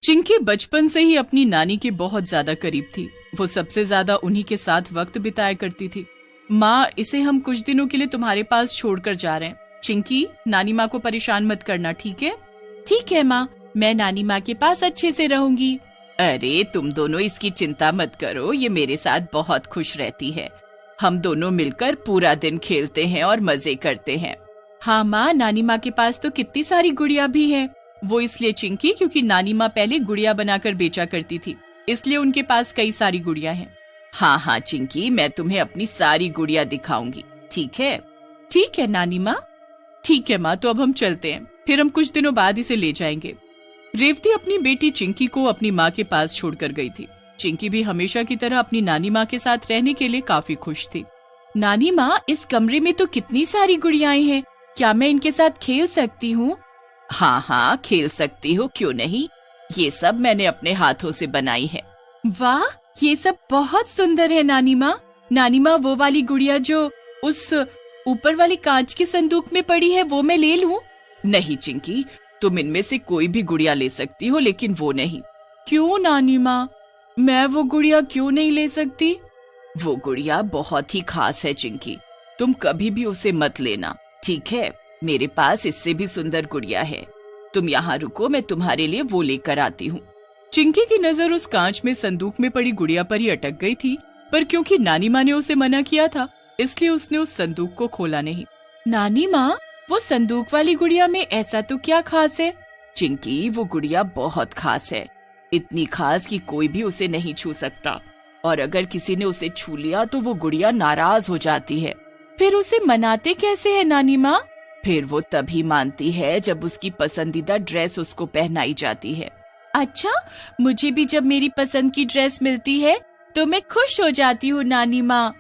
चिंकी बचपन से ही अपनी नानी के बहुत ज्यादा करीब थी। वो सबसे ज्यादा उन्हीं के साथ वक्त बिताया करती थी। माँ, इसे हम कुछ दिनों के लिए तुम्हारे पास छोड़कर जा रहे हैं। चिंकी, नानी माँ को परेशान मत करना, ठीक है? ठीक है माँ, मैं नानी माँ के पास अच्छे से रहूंगी। अरे तुम दोनों इसकी चिंता मत करो, ये मेरे साथ बहुत खुश रहती है। हम दोनों मिलकर पूरा दिन खेलते हैं और मजे करते हैं। हाँ माँ, नानी माँ के पास तो कितनी सारी गुड़िया भी है। वो इसलिए चिंकी क्योंकि नानी माँ पहले गुड़िया बनाकर बेचा करती थी, इसलिए उनके पास कई सारी गुड़िया हैं। हाँ हाँ चिंकी, मैं तुम्हें अपनी सारी गुड़िया दिखाऊंगी, ठीक है? ठीक है नानी माँ। ठीक है माँ, तो अब हम चलते हैं, फिर हम कुछ दिनों बाद इसे ले जाएंगे। रेवती अपनी बेटी चिंकी को अपनी माँ के पास छोड़कर गई थी। चिंकी भी हमेशा की तरह अपनी नानी माँ के साथ रहने के लिए काफी खुश थी। नानी माँ, इस कमरे में तो कितनी सारी गुड़ियाएं हैं, क्या मैं इनके साथ खेल सकती हूँ? हाँ हाँ खेल सकती हो, क्यों नहीं। ये सब मैंने अपने हाथों से बनाई है। वाह, ये सब बहुत सुंदर है नानी माँ। नानी माँ, वो वाली गुड़िया जो उस ऊपर वाली कांच के संदूक में पड़ी है, वो मैं ले लूं? नहीं चिंकी, तुम इनमें से कोई भी गुड़िया ले सकती हो, लेकिन वो नहीं। क्यों नानी माँ, मैं वो गुड़िया क्यों नहीं ले सकती? वो गुड़िया बहुत ही खास है चिंकी, तुम कभी भी उसे मत लेना, ठीक है? मेरे पास इससे भी सुंदर गुड़िया है। तुम यहाँ रुको, मैं तुम्हारे लिए वो लेकर आती हूँ। चिंकी की नजर उस कांच में संदूक में पड़ी गुड़िया पर ही अटक गई थी, पर क्योंकि नानी माँ ने उसे मना किया था, इसलिए उसने उस संदूक को खोला नहीं। नानी माँ, वो संदूक वाली गुड़िया में ऐसा तो क्या खास है? चिंकी, वो गुड़िया बहुत खास है, इतनी खास कि कोई भी उसे नहीं छू सकता, और अगर किसी ने उसे छू लिया तो वो गुड़िया नाराज हो जाती है। फिर उसे मनाते कैसे है नानी माँ? फिर वो तभी मानती है जब उसकी पसंदीदा ड्रेस उसको पहनाई जाती है। अच्छा, मुझे भी जब मेरी पसंद की ड्रेस मिलती है तो मैं खुश हो जाती हूँ नानी माँ।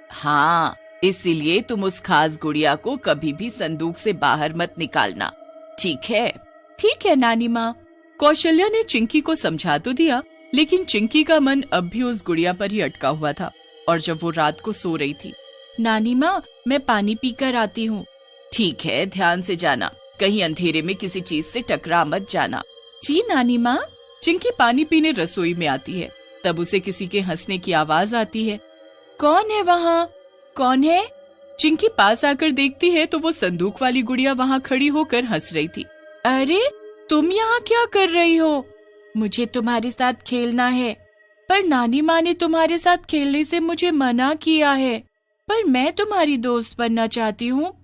हाँ, इसीलिए तुम उस खास गुड़िया को कभी भी संदूक से बाहर मत निकालना, ठीक है? ठीक है नानी माँ। कौशल्या ने चिंकी को समझा तो दिया, लेकिन चिंकी का मन अब भी उस गुड़िया पर ही अटका हुआ था। और जब वो रात को सो रही थी, नानी माँ, मैं पानी पीकर आती हूँ। ठीक है, ध्यान से जाना, कहीं अंधेरे में किसी चीज से टकरा मत जाना। जी नानी माँ। चिंकी पानी पीने रसोई में आती है, तब उसे किसी के हंसने की आवाज आती है। कौन है वहाँ? कौन है? चिंकी पास आकर देखती है तो वो संदूक वाली गुड़िया वहाँ खड़ी होकर हंस रही थी। अरे, तुम यहाँ क्या कर रही हो? मुझे तुम्हारे साथ खेलना है। पर नानी माँ ने तुम्हारे साथ खेलने से मुझे मना किया है। पर मैं तुम्हारी दोस्त बनना चाहती हूँ।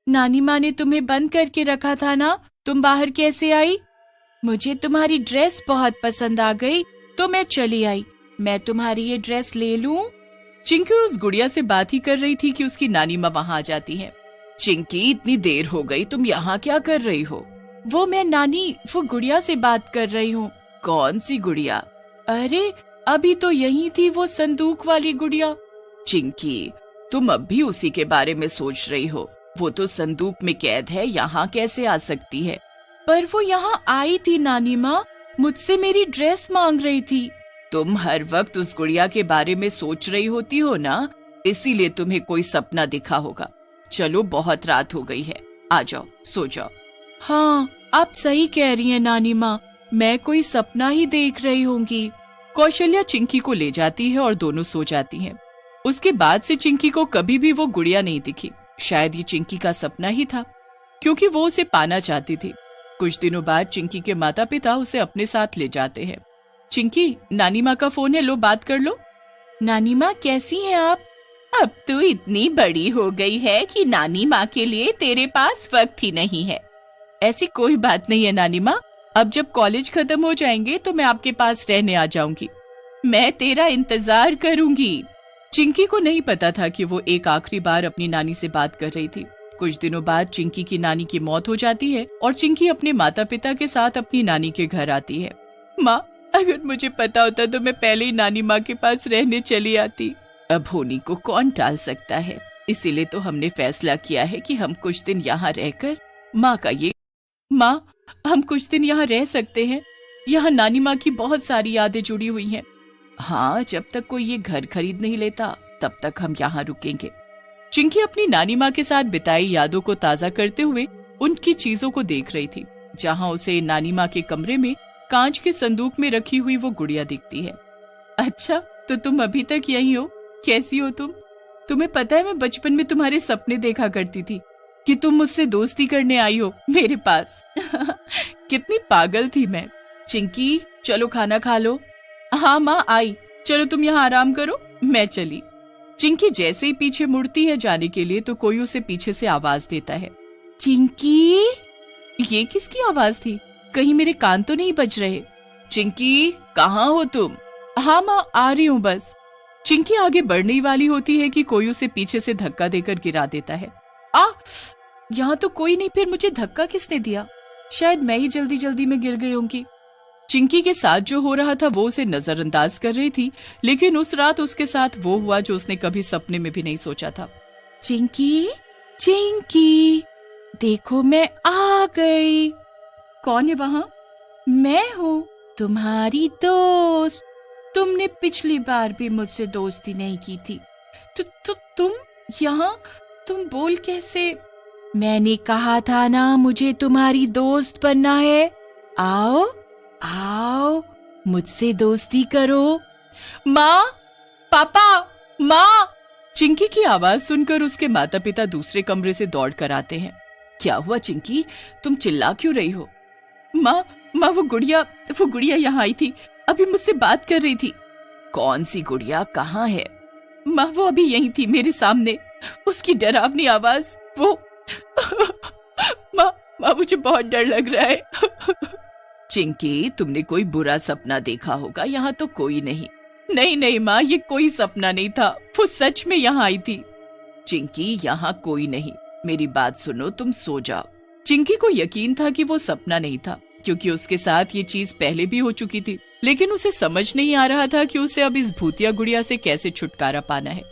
नानी माँ ने तुम्हें बंद करके रखा था ना, तुम बाहर कैसे आई? मुझे तुम्हारी ड्रेस बहुत पसंद आ गई तो मैं चली आई। मैं तुम्हारी ये ड्रेस ले लूं? चिंकी उस गुड़िया से बात ही कर रही थी कि उसकी नानी माँ वहाँ आ जाती है। चिंकी, इतनी देर हो गई, तुम यहाँ क्या कर रही हो? वो मैं नानी, वो गुड़िया से बात कर रही हूँ। कौन सी गुड़िया? अरे, अभी तो यही थी वो संदूक वाली गुड़िया। चिंकी, तुम अब भी उसी के बारे में सोच रही हो? वो तो संदूक में कैद है, यहाँ कैसे आ सकती है? पर वो यहाँ आई थी नानी माँ, मुझसे मेरी ड्रेस मांग रही थी। तुम हर वक्त उस गुड़िया के बारे में सोच रही होती हो ना, इसीलिए तुम्हें कोई सपना दिखा होगा। चलो, बहुत रात हो गई है, आ जाओ, सो जाओ। हाँ, आप सही कह रही हैं नानी माँ, मैं कोई सपना ही देख रही होंगी। कौशल्या चिंकी को ले जाती है और दोनों सो जाती हैं। उसके बाद से चिंकी को कभी भी वो गुड़िया नहीं दिखी। शायद ये चिंकी का सपना ही था, क्योंकि वो उसे पाना चाहती थी। कुछ दिनों बाद चिंकी के माता पिता उसे अपने साथ ले जाते हैं। चिंकी, नानी माँ का फोन है, लो बात कर लो। नानी माँ, कैसी हैं आप? अब तो इतनी बड़ी हो गई है कि नानी माँ के लिए तेरे पास वक्त ही नहीं है। ऐसी कोई बात नहीं है नानी माँ, अब जब कॉलेज खत्म हो जाएंगे तो मैं आपके पास रहने आ जाऊंगी। मैं तेरा इंतजार करूंगी। चिंकी को नहीं पता था कि वो एक आखिरी बार अपनी नानी से बात कर रही थी। कुछ दिनों बाद चिंकी की नानी की मौत हो जाती है और चिंकी अपने माता पिता के साथ अपनी नानी के घर आती है। माँ, अगर मुझे पता होता तो मैं पहले ही नानी माँ के पास रहने चली आती। अब होनी को कौन टाल सकता है, इसीलिए तो हमने फैसला किया है कि हम कुछ दिन यहाँ रहकर माँ का ये। माँ, हम कुछ दिन यहाँ रह सकते हैं, यहाँ नानी माँ की बहुत सारी यादें जुड़ी हुई हैं। हाँ, जब तक कोई ये घर खरीद नहीं लेता तब तक हम यहाँ रुकेंगे। चिंकी अपनी नानी माँ के साथ बिताई यादों को ताजा करते हुए उनकी चीजों को देख रही थी। जहाँ उसे नानी माँ के कमरे में कांच के संदूक में रखी हुई वो गुड़िया दिखती है। अच्छा, तो तुम अभी तक यही हो? कैसी हो तुम? तुम्हें पता है मैं बचपन में तुम्हारे सपने देखा करती थी कि तुम मुझसे दोस्ती करने आई हो मेरे पास। कितनी पागल थी मैं। चिंकी, चलो खाना खा लो। हाँ माँ आई, चलो तुम यहाँ आराम करो, मैं चली। चिंकी जैसे ही पीछे मुड़ती है जाने के लिए तो कोई उसे पीछे से आवाज देता है, चिंकी। ये किसकी आवाज थी? कहीं मेरे कान तो नहीं बज रहे? चिंकी, कहाँ हो तुम? हाँ माँ, आ रही हूँ बस। चिंकी आगे बढ़ने ही वाली होती है कि कोई उसे पीछे से धक्का देकर गिरा देता है। यहाँ तो कोई नहीं, फिर मुझे धक्का किसने दिया? शायद मैं ही जल्दी जल्दी में गिर गई होंगी। चिंकी के साथ जो हो रहा था वो उसे नजरअंदाज कर रही थी, लेकिन उस रात उसके साथ वो हुआ जो उसने कभी सपने में भी नहीं सोचा था। चिंकी, चिंकी, देखो मैं आ गई। कौन है वहाँ? मैं हूँ, तुम्हारी दोस्त। तुमने पिछली बार भी मुझसे दोस्ती नहीं की थी। तो तुम यहाँ? तुम बोल कैसे? मैंने कहा था ना मुझे तुम्हारी दोस्त बनना है। आओ आओ, मुझसे दोस्ती करो। माँ, पापा, माँ। चिंकी की आवाज सुनकर उसके माता पिता दूसरे कमरे से दौड़ कर आते हैं। क्या हुआ चिंकी, तुम चिल्ला क्यों रही हो? माँ, वो गुड़िया यहाँ आई थी, अभी मुझसे बात कर रही थी। कौन सी गुड़िया, कहाँ है? माँ, वो अभी यहीं थी मेरे सामने, उसकी डरावनी आवाज, वो। माँ, मुझे बहुत डर लग रहा है। चिंकी, तुमने कोई बुरा सपना देखा होगा, यहाँ तो कोई नहीं। नहीं माँ, ये कोई सपना नहीं था, वो सच में यहाँ आई थी। चिंकी, यहाँ कोई नहीं, मेरी बात सुनो, तुम सो जाओ। चिंकी को यकीन था कि वो सपना नहीं था, क्योंकि उसके साथ ये चीज पहले भी हो चुकी थी, लेकिन उसे समझ नहीं आ रहा था कि उसे अब इस भूतिया गुड़िया से कैसे छुटकारा पाना है।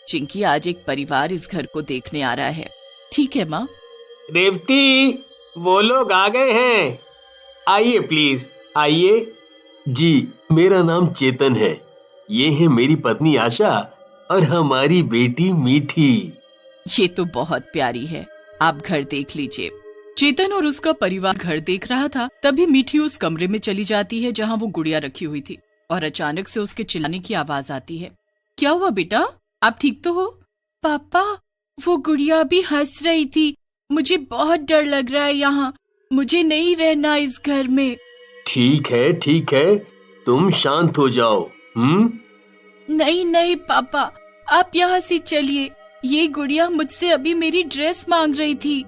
चिंकी, आज एक परिवार इस घर को देखने आ रहा है। ठीक है माँ। रेवती, वो लोग आ गए हैं, आइए प्लीज, आइए। जी, मेरा नाम चेतन है, ये है मेरी पत्नी आशा और हमारी बेटी मीठी। ये तो बहुत प्यारी है, आप घर देख लीजिए। चेतन और उसका परिवार घर देख रहा था, तभी मीठी उस कमरे में चली जाती है जहाँ वो गुड़िया रखी हुई थी, और अचानक से उसके चिल्लाने की आवाज आती है। क्या हुआ बेटा, आप ठीक तो हो? पापा, वो गुड़िया भी हंस रही थी, मुझे बहुत डर लग रहा है यहाँ, मुझे नहीं रहना इस घर में। ठीक है, तुम शांत हो जाओ। नहीं पापा, आप यहाँ से चलिए, ये गुड़िया मुझसे अभी मेरी ड्रेस मांग रही थी।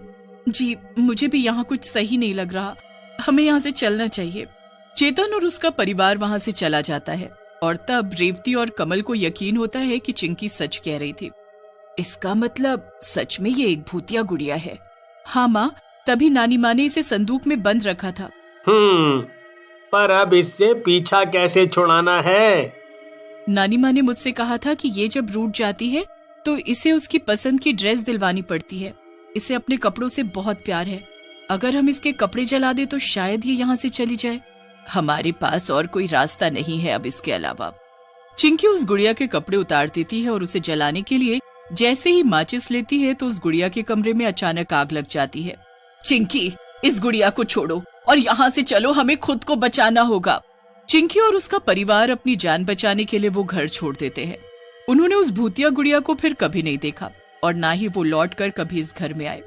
जी, मुझे भी यहाँ कुछ सही नहीं लग रहा, हमें यहाँ से चलना चाहिए। चेतन और उसका परिवार वहाँ से चला जाता है, और तब रेवती और कमल को यकीन होता है कि चिंकी सच कह रही थी। इसका मतलब सच में ये एक भूतिया गुड़िया है। हाँ माँ, तभी नानी माँ ने इसे संदूक में बंद रखा था। पर अब इससे पीछा कैसे छुड़ाना है? नानी माँ ने मुझसे कहा था कि ये जब रूठ जाती है तो इसे उसकी पसंद की ड्रेस दिलवानी पड़ती है। इसे अपने कपड़ों से बहुत प्यार है, अगर हम इसके कपड़े जला दे तो शायद ये यहाँ से चली जाए। हमारे पास और कोई रास्ता नहीं है अब इसके अलावा। चिंकी उस गुड़िया के कपड़े उतार देती है और उसे जलाने के लिए जैसे ही माचिस लेती है तो उस गुड़िया के कमरे में अचानक आग लग जाती है। चिंकी, इस गुड़िया को छोड़ो और यहाँ से चलो, हमें खुद को बचाना होगा। चिंकी और उसका परिवार अपनी जान बचाने के लिए वो घर छोड़ देते हैं। उन्होंने उस भूतिया गुड़िया को फिर कभी नहीं देखा और ना ही वो लौट कर कभी इस घर में आए।